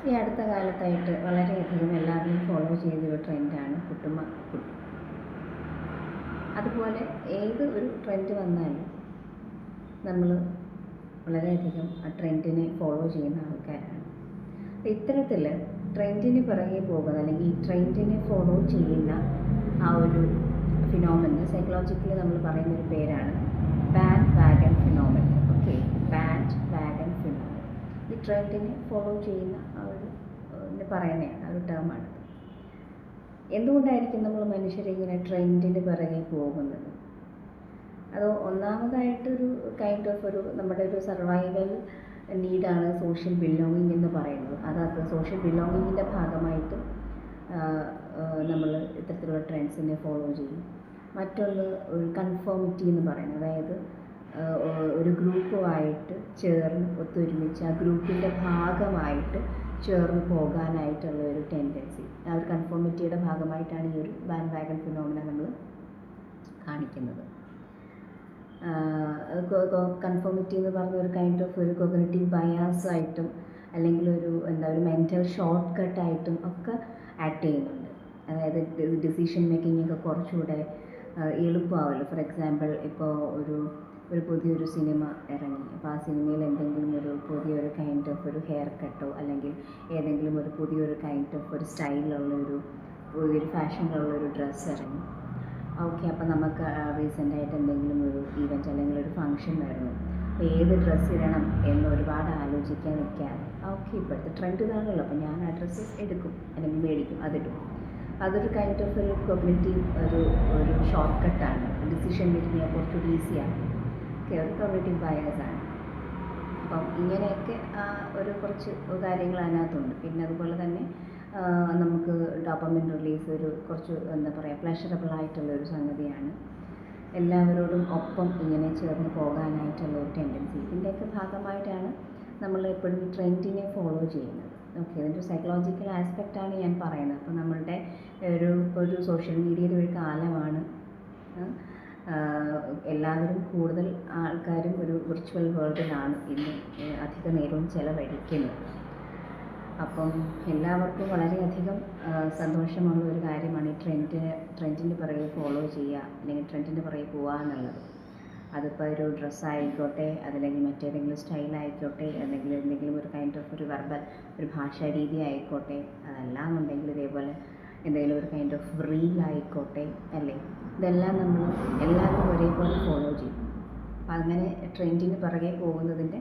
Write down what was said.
ഈ അടുത്ത കാലത്തായിട്ട് വളരെയധികം എല്ലാവരും ഫോളോ ചെയ്തൊരു ട്രെൻഡാണ് കുട്ടുമ്മ കുട്ടി. അതുപോലെ ഏത് ഒരു ട്രെൻഡ് വന്നാലും നമ്മൾ വളരെയധികം ആ ട്രെൻഡിനെ ഫോളോ ചെയ്യുന്ന ആൾക്കാരാണ്. ഇത്തരത്തിൽ ട്രെൻഡിന് പിറകെ പോകുന്ന അല്ലെങ്കിൽ ഈ ട്രെൻഡിനെ ഫോളോ ചെയ്യുന്ന ആ ഒരു ഫിനോമിനൽ സൈക്കോളജിക്കലി നമ്മൾ പറയുന്ന ഒരു പേരാണ് band wagon phenomenal. Okay, band wagon phenomenal ഈ ട്രെൻഡിനെ ഫോളോ ചെയ്യുന്ന ആ ഒരു പറയുന്നതാണ്, ആ ഒരു ടേമാണ്. എന്തുകൊണ്ടായിരിക്കും നമ്മൾ മനുഷ്യരിങ്ങനെ ട്രെൻഡിന് പിറകെ പോകുന്നത്? അത് ഒന്നാമതായിട്ടൊരു കൈൻഡ് ഓഫ് ഒരു നമ്മുടെ ഒരു സർവൈവൽ നീഡാണ് സോഷ്യൽ ബിലോങ്ങിങ് എന്ന് പറയുന്നത്. അത് സോഷ്യൽ ബിലോങ്ങിങ്ങിൻ്റെ ഭാഗമായിട്ട് നമ്മൾ ഇത്തരത്തിലുള്ള ട്രെൻഡ്സിനെ ഫോളോ ചെയ്യും. മറ്റൊന്ന് ഒരു കൺഫോമിറ്റി എന്ന് പറയുന്നത്, അതായത് ഒരു ഗ്രൂപ്പുമായിട്ട് ചേർന്ന് ഒത്തൊരുമിച്ച് ആ ഗ്രൂപ്പിൻ്റെ ഭാഗമായിട്ട് ചേർന്ന് പോകാനായിട്ടുള്ള ഒരു ടെൻഡൻസി, ആ ഒരു കൺഫോമിറ്റിയുടെ ഭാഗമായിട്ടാണ് ഈ ഒരു ബാൻഡ് വാഗൺ ഫിനോമിന നമ്മൾ കാണിക്കുന്നത്. കൺഫോമിറ്റി എന്ന് പറഞ്ഞ ഒരു കൈൻഡ് ഓഫ് ഒരു കോഗ്നിറ്റീവ് ബയാസ് ആയിട്ടും അല്ലെങ്കിൽ ഒരു മെൻ്റൽ ഷോർട്ട് കട്ടായിട്ടും ഒക്കെ ആക്ട് ചെയ്യുന്നുണ്ട്. അതായത് ഡിസിഷൻ മേക്കിംഗ് ഒക്കെ കുറച്ചുകൂടെ എളുപ്പമാവുമല്ലോ. ഫോർ എക്സാമ്പിൾ, ഇപ്പോൾ ഒരു പുതിയൊരു സിനിമ ഇറങ്ങി, അപ്പോൾ ആ സിനിമയിൽ എന്തെങ്കിലും ഒരു പുതിയൊരു കൈൻഡ് ഓഫ് ഒരു ഹെയർ കട്ടോ അല്ലെങ്കിൽ ഏതെങ്കിലും ഒരു പുതിയൊരു കൈൻഡ് ഓഫ് ഒരു സ്റ്റൈലിലുള്ളൊരു പുതിയൊരു ഫാഷനിലുള്ളൊരു ഡ്രസ്സ് ഇറങ്ങി. ഓക്കെ, അപ്പോൾ നമുക്ക് റീസെൻ്റായിട്ട് എന്തെങ്കിലും ഒരു ഈവൻറ്റ് അല്ലെങ്കിൽ ഒരു ഫംഗ്ഷൻ വരുന്നു, അപ്പോൾ ഏത് ഡ്രസ്സ് ഇടണം എന്ന് ഒരുപാട് ആലോചിക്കാൻ നിൽക്കാതെ ഓക്കെ ഇപ്പോഴത്തെ ട്രെൻഡ് ഇതാണല്ലോ, അപ്പോൾ ഞാൻ ആ ഡ്രസ്സ് എടുക്കും അല്ലെങ്കിൽ മേടിക്കും, അതിടും. അതൊരു കൈൻഡ് ഓഫ് ഒരു കോഗ്നിറ്റീവ് ഒരു ഷോർട്ട് കട്ടാണ്. ഡിസിഷൻ മേക്കിംഗ് കുറച്ചുകൂടി ഈസിയാണ്. ഒരു കോഗ്നിറ്റീവ് ബയാസാണ്. അപ്പം ഇങ്ങനെയൊക്കെ ഒരു കുറച്ച് കാര്യങ്ങൾ അതിനകത്തുണ്ട്. പിന്നെ അതുപോലെ തന്നെ നമുക്ക് ഡോപ്പമിൻ റിലീസ് ഒരു കുറച്ച് പ്ലഷറബിൾ ആയിട്ടുള്ള ഒരു സംഗതിയാണ്. എല്ലാവരോടും ഒപ്പം ഇങ്ങനെ ചേർന്ന് പോകാനായിട്ടുള്ള ഒരു ടെൻഡൻസി, ഇതിൻ്റെയൊക്കെ ഭാഗമായിട്ടാണ് നമ്മൾ എപ്പോഴും ഈ ട്രെൻഡിനെ ഫോളോ ചെയ്യുന്നത്. ഓക്കെ, ഇതിൻ്റെ സൈക്കോളജിക്കൽ ആസ്പെക്റ്റാണ് ഞാൻ പറയുന്നത്. അപ്പോൾ നമ്മളുടെ ഒരു സോഷ്യൽ മീഡിയയുടെ ഒരു കാലമാണ്. എല്ലാവരും കൂടുതൽ ആൾക്കാരും ഒരു വിർച്വൽ വേൾഡിലാണ് ഇന്ന് അധിക നേരവും ചിലവഴിക്കുന്നത്. അപ്പം എല്ലാവർക്കും വളരെയധികം സന്തോഷമുള്ള ഒരു കാര്യമാണ് ഈ ട്രെൻഡിന് പിറകെ ഫോളോ ചെയ്യുക അല്ലെങ്കിൽ ട്രെൻഡിന് പിറകെ പോവുക എന്നുള്ളത്. അതിപ്പോൾ ഒരു ഡ്രസ്സായിക്കോട്ടെ, അതല്ലെങ്കിൽ മറ്റേതെങ്കിലും സ്റ്റൈലായിക്കോട്ടെ, അല്ലെങ്കിൽ എന്തെങ്കിലും ഒരു കൈൻഡ് ഓഫ് ഒരു വെർബൽ ഒരു ഭാഷാ രീതി ആയിക്കോട്ടെ, അതല്ലാന്നുണ്ടെങ്കിൽ ഇതേപോലെ എന്തെങ്കിലും ഒരു കൈൻഡ് ഓഫ് റീലായിക്കോട്ടെ, അല്ലേ, ഇതെല്ലാം നമ്മൾ എല്ലാവരും ഒരേപോലെ ഫോളോ ചെയ്യും. അപ്പം അങ്ങനെ ട്രെൻഡിന് പിറകെ പോകുന്നതിൻ്റെ